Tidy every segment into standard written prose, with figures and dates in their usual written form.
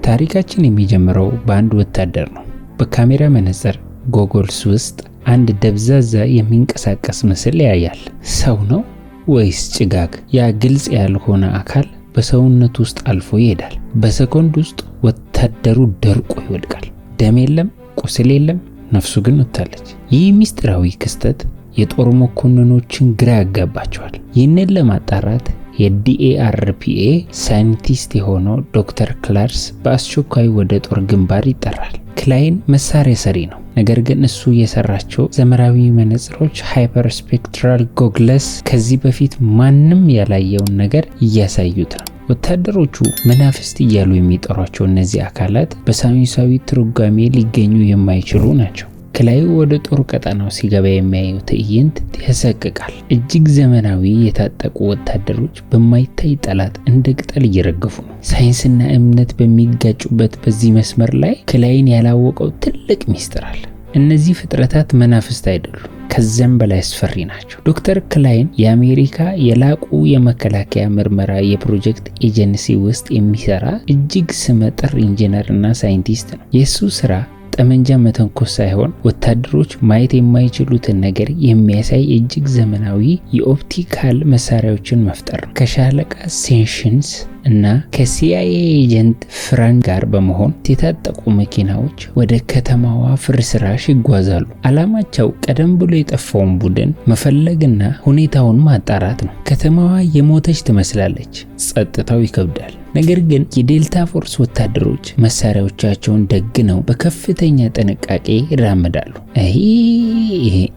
ታሪካችን የሚጀምረው በአንድ ወታደር ነው። በካሜራ መነጽር ጎግልስ ውስጥ አንድ ደብዛዛ የሚንቀሳቀስ ምስል ያያል። ሰው ነው ወይስ ጭጋግ? ያ ግልጽ ያልሆነ አካል በሰውነት ውስጥ አልፎ ይሄዳል። በሰኮንድ ውስጥ ወታደሩ ደርቆ ይወድቃል። ደም የለም፣ ቁስል የለም፣ ነፍሱ ግን ወጥታለች። ይህ ሚስጥራዊ ክስተት የጦር መኮንኖችን ግራ ያጋባቸዋል። ይህንን ለማጣራት የዲኤአርፒኤ ሳይንቲስት የሆነው ዶክተር ክላርስ በአስቸኳይ ወደ ጦር ግንባር ይጠራል። ክላይን መሳሪያ ሰሪ ነው። ነገር ግን እሱ የሰራቸው ዘመናዊ መነጽሮች ሃይፐር ስፔክትራል ጎግለስ ከዚህ በፊት ማንም ያላየውን ነገር እያሳዩት ነው። ወታደሮቹ መናፍስት እያሉ የሚጠሯቸው እነዚህ አካላት በሳይንሳዊ ትርጓሜ ሊገኙ የማይችሉ ናቸው። ክላይ ወደ ጦር ቀጠናው ሲገባ የሚያየው ትዕይንት ያሰቅቃል። እጅግ ዘመናዊ የታጠቁ ወታደሮች በማይታይ ጠላት እንደ ቅጠል እየረገፉ ነው። ሳይንስና እምነት በሚጋጩበት በዚህ መስመር ላይ ክላይን ያላወቀው ትልቅ ሚስጥር አለ። እነዚህ ፍጥረታት መናፍስት አይደሉም፣ ከዚያም በላይ አስፈሪ ናቸው። ዶክተር ክላይን የአሜሪካ የላቁ የመከላከያ ምርመራ የፕሮጀክት ኤጀንሲ ውስጥ የሚሰራ እጅግ ስመጥር ኢንጂነርና ሳይንቲስት ነው። የእሱ ስራ ጠመንጃ መተንኮስ ሳይሆን ወታደሮች ማየት የማይችሉትን ነገር የሚያሳይ እጅግ ዘመናዊ የኦፕቲካል መሳሪያዎችን መፍጠር ነው። ከሻለቃ ሴንሽንስ እና ከሲአይኤ ኤጀንት ፍራንክ ጋር በመሆን የታጠቁ መኪናዎች ወደ ከተማዋ ፍርስራሽ ይጓዛሉ። ዓላማቸው ቀደም ብሎ የጠፋውን ቡድን መፈለግና ሁኔታውን ማጣራት ነው። ከተማዋ የሞተች ትመስላለች፣ ጸጥታው ይከብዳል። ነገር ግን የዴልታ ፎርስ ወታደሮች መሳሪያዎቻቸውን ደግነው በከፍተኛ ጥንቃቄ ይራመዳሉ።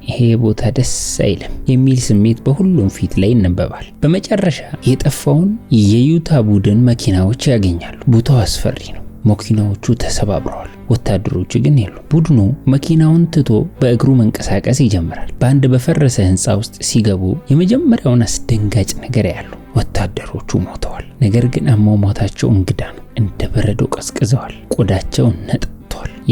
ይሄ ቦታ ደስ አይልም የሚል ስሜት በሁሉም ፊት ላይ ይነበባል። በመጨረሻ የጠፋውን የዩታ ቡድን መኪናዎች ያገኛሉ። ቦታው አስፈሪ ነው። መኪናዎቹ ተሰባብረዋል፣ ወታደሮቹ ግን የሉ። ቡድኑ መኪናውን ትቶ በእግሩ መንቀሳቀስ ይጀምራል። በአንድ በፈረሰ ህንፃ ውስጥ ሲገቡ የመጀመሪያውን አስደንጋጭ ነገር ያሉ ወታደሮቹ ሞተዋል። ነገር ግን አሟሟታቸው እንግዳ ነው። እንደ በረዶ ቀዝቅዘዋል። ቆዳቸው ነጥቷል።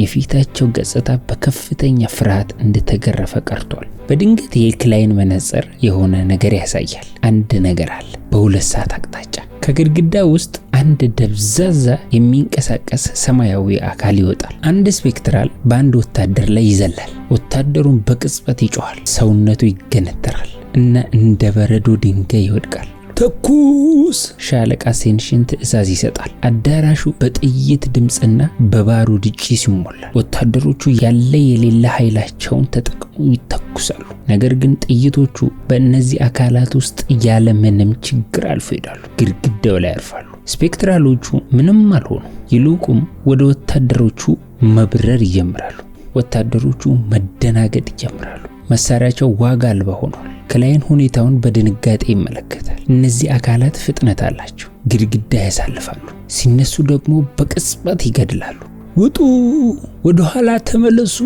የፊታቸው ገጽታ በከፍተኛ ፍርሃት እንደተገረፈ ቀርቷል። በድንገት የክላይን መነጽር የሆነ ነገር ያሳያል። አንድ ነገር አለ። በሁለት ሰዓት አቅጣጫ ከግድግዳ ውስጥ አንድ ደብዛዛ የሚንቀሳቀስ ሰማያዊ አካል ይወጣል። አንድ ስፔክትራል በአንድ ወታደር ላይ ይዘላል። ወታደሩን በቅጽበት ይጮሃል። ሰውነቱ ይገነተራል እና እንደ በረዶ ድንጋይ ይወድቃል። ተኩስ! ሻለቃ ሴንሽን ትዕዛዝ ይሰጣል። አዳራሹ በጥይት ድምፅና በባሩድ ጭስ ይሞላል። ወታደሮቹ ያለ የሌለ ኃይላቸውን ተጠቅመው ይተኩሳሉ። ነገር ግን ጥይቶቹ በእነዚህ አካላት ውስጥ ያለ ምንም ችግር አልፎ ይሄዳሉ። ግድግዳው ላይ ያርፋሉ። ስፔክትራሎቹ ምንም አልሆኑ። ይልቁም ወደ ወታደሮቹ መብረር ይጀምራሉ። ወታደሮቹ መደናገጥ ይጀምራሉ። መሳሪያቸው ዋጋ አልባ ሆኗል። ክላይን ሁኔታውን በድንጋጤ ይመለከታል። እነዚህ አካላት ፍጥነት አላቸው። ግድግዳ ያሳልፋሉ። ሲነሱ ደግሞ በቅጽበት ይገድላሉ። ውጡ! ወደ ኋላ ተመለሱ!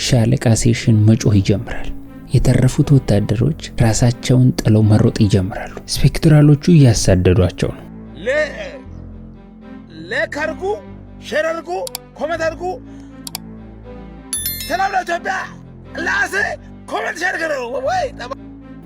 ሻለቃ ሴሽን መጮህ ይጀምራል። የተረፉት ወታደሮች ራሳቸውን ጥለው መሮጥ ይጀምራሉ። ስፔክትራሎቹ እያሳደዷቸው ነው። ለካርጉ ሸረርጉ ኮመታርጉ ሰላም ለኢትዮጵያ ላሴ ኮመንት ሸርገሩ ወይ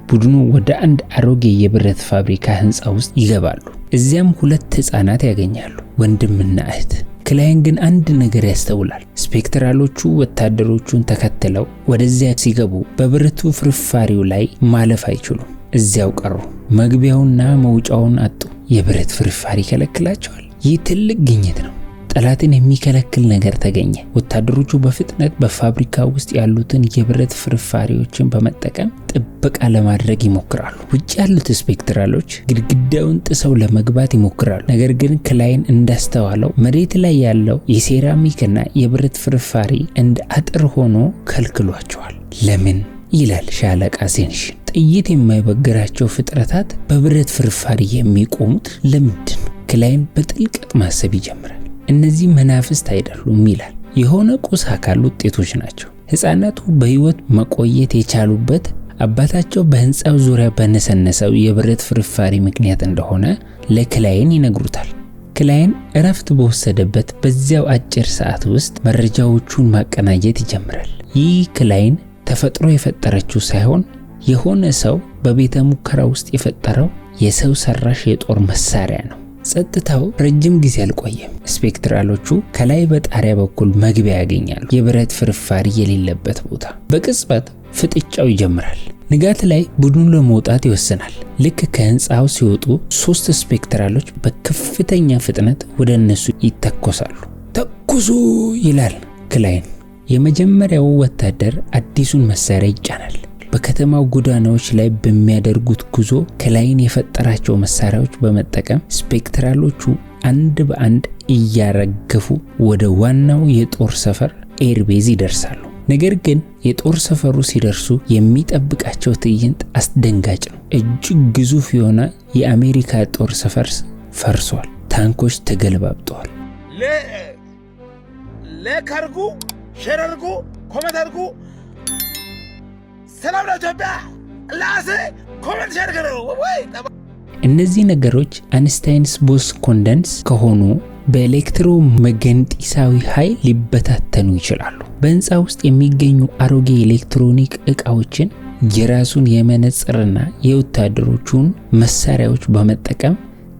ቡድኑ ወደ አንድ አሮጌ የብረት ፋብሪካ ህንፃ ውስጥ ይገባሉ። እዚያም ሁለት ህፃናት ያገኛሉ፣ ወንድምና እህት። ክላይን ግን አንድ ነገር ያስተውላል። ስፔክትራሎቹ ወታደሮቹን ተከትለው ወደዚያ ሲገቡ በብረቱ ፍርፋሪው ላይ ማለፍ አይችሉም። እዚያው ቀሩ። መግቢያውና መውጫውን አጡ። የብረት ፍርፋሪ ይከለክላቸዋል። ይህ ትልቅ ግኝት ነው። ጠላትን የሚከለክል ነገር ተገኘ። ወታደሮቹ በፍጥነት በፋብሪካ ውስጥ ያሉትን የብረት ፍርፋሪዎችን በመጠቀም ጥበቃ ለማድረግ ይሞክራሉ። ውጭ ያሉት ስፔክትራሎች ግድግዳውን ጥሰው ለመግባት ይሞክራሉ። ነገር ግን ክላይን እንዳስተዋለው መሬት ላይ ያለው የሴራሚክና የብረት ፍርፋሪ እንደ አጥር ሆኖ ከልክሏቸዋል። ለምን ይላል ሻለቃ ሴንሽን። ጥይት የማይበግራቸው ፍጥረታት በብረት ፍርፋሪ የሚቆሙት ለምንድን ነው? ክላይን በጥልቀት ማሰብ ይጀምራል። እነዚህ መናፍስት አይደሉም ይላል። የሆነ ቁስ አካል ውጤቶች ናቸው። ህፃናቱ በህይወት መቆየት የቻሉበት አባታቸው በህንፃው ዙሪያ በነሰነሰው የብረት ፍርፋሪ ምክንያት እንደሆነ ለክላይን ይነግሩታል። ክላይን እረፍት በወሰደበት በዚያው አጭር ሰዓት ውስጥ መረጃዎቹን ማቀናጀት ይጀምራል። ይህ ክላይን ተፈጥሮ የፈጠረችው ሳይሆን የሆነ ሰው በቤተ ሙከራ ውስጥ የፈጠረው የሰው ሰራሽ የጦር መሳሪያ ነው። ጸጥታው ረጅም ጊዜ አልቆየም። ስፔክትራሎቹ ከላይ በጣሪያ በኩል መግቢያ ያገኛሉ፣ የብረት ፍርፋሪ የሌለበት ቦታ። በቅጽበት ፍጥጫው ይጀምራል። ንጋት ላይ ቡድኑ ለመውጣት ይወስናል። ልክ ከህንፃው ሲወጡ 3 ስፔክትራሎች በከፍተኛ ፍጥነት ወደ እነሱ ይተኮሳሉ። ተኩሱ ይላል ክላይን። የመጀመሪያው ወታደር አዲሱን መሳሪያ ይጫናል። በከተማው ጎዳናዎች ላይ በሚያደርጉት ጉዞ ክላይን የፈጠራቸው መሳሪያዎች በመጠቀም ስፔክትራሎቹ አንድ በአንድ እያረገፉ ወደ ዋናው የጦር ሰፈር ኤርቤዝ ይደርሳሉ። ነገር ግን የጦር ሰፈሩ ሲደርሱ የሚጠብቃቸው ትዕይንት አስደንጋጭ ነው። እጅግ ግዙፍ የሆነ የአሜሪካ ጦር ሰፈር ፈርሷል። ታንኮች ተገለባብጠዋል። ለካርጉ ሸረርጉ ኮመታርጉ ሰላም ለኢትዮጵያ ላሴ ኮመንት ሸርገረው ወይ። እነዚህ ነገሮች አንስታይንስ ቦስ ኮንደንስ ከሆኑ በኤሌክትሮመግነጢሳዊ ኃይል ሊበታተኑ ይችላሉ። በህንፃ ውስጥ የሚገኙ አሮጌ ኤሌክትሮኒክ ዕቃዎችን የራሱን የመነጽርና የወታደሮቹን መሳሪያዎች በመጠቀም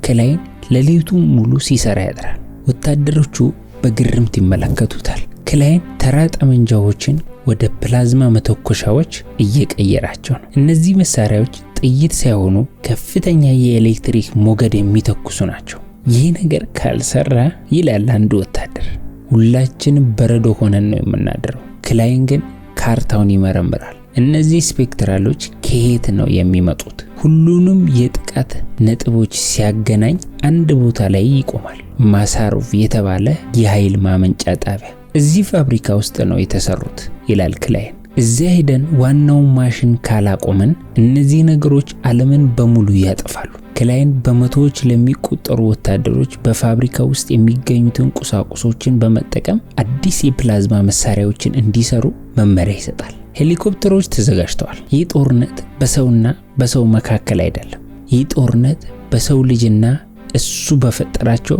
ክላይን ሌሊቱን ሙሉ ሲሰራ ያድራል። ወታደሮቹ በግርምት ይመለከቱታል። ክላይን ተራ ጠመንጃዎችን ወደ ፕላዝማ መተኮሻዎች እየቀየራቸው ነው። እነዚህ መሳሪያዎች ጥይት ሳይሆኑ ከፍተኛ የኤሌክትሪክ ሞገድ የሚተኩሱ ናቸው። ይህ ነገር ካልሰራ ይላል አንድ ወታደር፣ ሁላችንም በረዶ ሆነን ነው የምናድረው። ክላይን ግን ካርታውን ይመረምራል። እነዚህ ስፔክትራሎች ከየት ነው የሚመጡት? ሁሉንም የጥቃት ነጥቦች ሲያገናኝ አንድ ቦታ ላይ ይቆማል። ማሳሮቭ የተባለ የኃይል ማመንጫ ጣቢያ። እዚህ ፋብሪካ ውስጥ ነው የተሰሩት ይላል ክላይን። እዚያ ሄደን ዋናውን ማሽን ካላቆመን እነዚህ ነገሮች ዓለምን በሙሉ ያጠፋሉ። ክላይን በመቶዎች ለሚቆጠሩ ወታደሮች በፋብሪካ ውስጥ የሚገኙትን ቁሳቁሶችን በመጠቀም አዲስ የፕላዝማ መሳሪያዎችን እንዲሰሩ መመሪያ ይሰጣል። ሄሊኮፕተሮች ተዘጋጅተዋል። ይህ ጦርነት በሰውና በሰው መካከል አይደለም። ይህ ጦርነት በሰው ልጅና እሱ በፈጠራቸው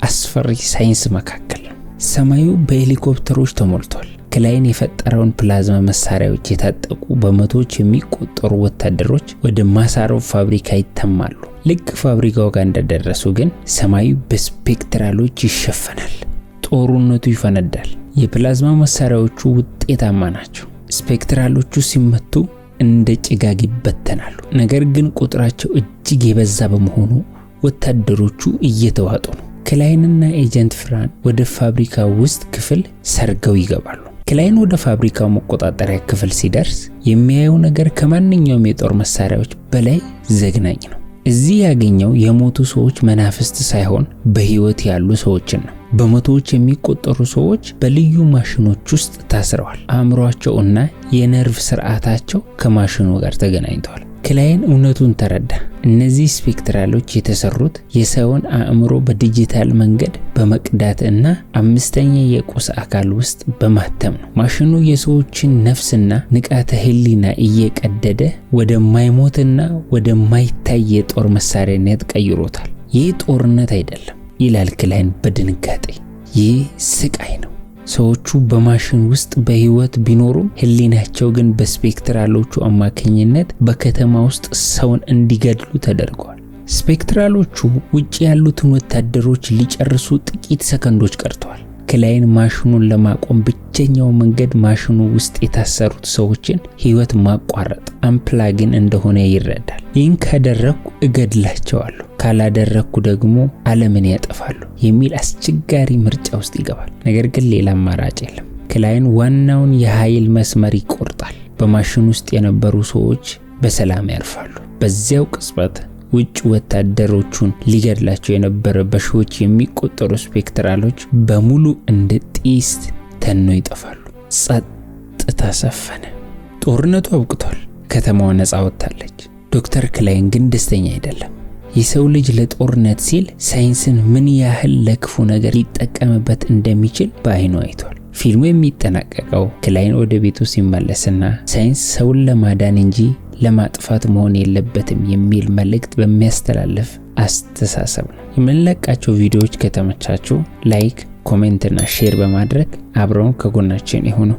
አስፈሪ ሳይንስ መካከል ነው። ሰማዩ በሄሊኮፕተሮች ተሞልቷል። ክላይን የፈጠረውን ፕላዝማ መሳሪያዎች የታጠቁ በመቶዎች የሚቆጠሩ ወታደሮች ወደ ማሳሮቭ ፋብሪካ ይተማሉ። ልክ ፋብሪካው ጋር እንደደረሱ ግን ሰማዩ በስፔክትራሎች ይሸፈናል። ጦርነቱ ይፈነዳል። የፕላዝማ መሳሪያዎቹ ውጤታማ ናቸው። ስፔክትራሎቹ ሲመቱ እንደ ጭጋግ ይበተናሉ። ነገር ግን ቁጥራቸው እጅግ የበዛ በመሆኑ ወታደሮቹ እየተዋጡ ነው። ክላይንና ኤጀንት ፍራን ወደ ፋብሪካው ውስጥ ክፍል ሰርገው ይገባሉ። ክላይን ወደ ፋብሪካው መቆጣጠሪያ ክፍል ሲደርስ የሚያየው ነገር ከማንኛውም የጦር መሳሪያዎች በላይ ዘግናኝ ነው። እዚህ ያገኘው የሞቱ ሰዎች መናፍስት ሳይሆን በህይወት ያሉ ሰዎችን ነው። በመቶዎች የሚቆጠሩ ሰዎች በልዩ ማሽኖች ውስጥ ታስረዋል። አእምሯቸውና የነርቭ ስርዓታቸው ከማሽኑ ጋር ተገናኝተዋል። ክላይን እውነቱን ተረዳ። እነዚህ ስፔክትራሎች የተሰሩት የሰውን አእምሮ በዲጂታል መንገድ በመቅዳት እና አምስተኛ የቁስ አካል ውስጥ በማተም ነው። ማሽኑ የሰዎችን ነፍስና ንቃተ ህሊና እየቀደደ ወደማይሞትና ወደማይታይ የጦር መሳሪያነት ቀይሮታል። ይህ ጦርነት አይደለም ይላል ክላይን በድንጋጤ። ይህ ስቃይ ነው። ሰዎቹ በማሽን ውስጥ በህይወት ቢኖሩም ህሊናቸው ግን በስፔክትራሎቹ አማካኝነት በከተማ ውስጥ ሰውን እንዲገድሉ ተደርገዋል። ስፔክትራሎቹ ውጪ ያሉትን ወታደሮች ሊጨርሱ ጥቂት ሰከንዶች ቀርተዋል። ክላይን ማሽኑን ለማቆም ብቸኛው መንገድ ማሽኑ ውስጥ የታሰሩት ሰዎችን ህይወት ማቋረጥ አምፕላግን እንደሆነ ይረዳል። ይህን ካደረኩ እገድላቸዋለሁ፣ ካላደረኩ ደግሞ ዓለምን ያጠፋሉ የሚል አስቸጋሪ ምርጫ ውስጥ ይገባል። ነገር ግን ሌላ አማራጭ የለም። ክላይን ዋናውን የኃይል መስመር ይቆርጣል። በማሽኑ ውስጥ የነበሩ ሰዎች በሰላም ያርፋሉ። በዚያው ቅጽበት ውጭ ወታደሮቹን ሊገድላቸው የነበረ በሺዎች የሚቆጠሩ ስፔክትራሎች በሙሉ እንደ ጢስ ተኖ ይጠፋሉ። ጸጥታ ሰፈነ። ጦርነቱ አብቅቷል። ከተማዋ ነፃ ወጥታለች። ዶክተር ክላይን ግን ደስተኛ አይደለም። የሰው ልጅ ለጦርነት ሲል ሳይንስን ምን ያህል ለክፉ ነገር ሊጠቀምበት እንደሚችል በአይኑ አይቷል። ፊልሙ የሚጠናቀቀው ክላይን ወደ ቤቱ ሲመለስና ሳይንስ ሰውን ለማዳን እንጂ ለማጥፋት መሆን የለበትም የሚል መልእክት በሚያስተላልፍ አስተሳሰብ ነው። የምንለቃቸው ቪዲዮዎች ከተመቻችሁ ላይክ፣ ኮሜንት እና ሼር በማድረግ አብረውን ከጎናችን ይሁኑ።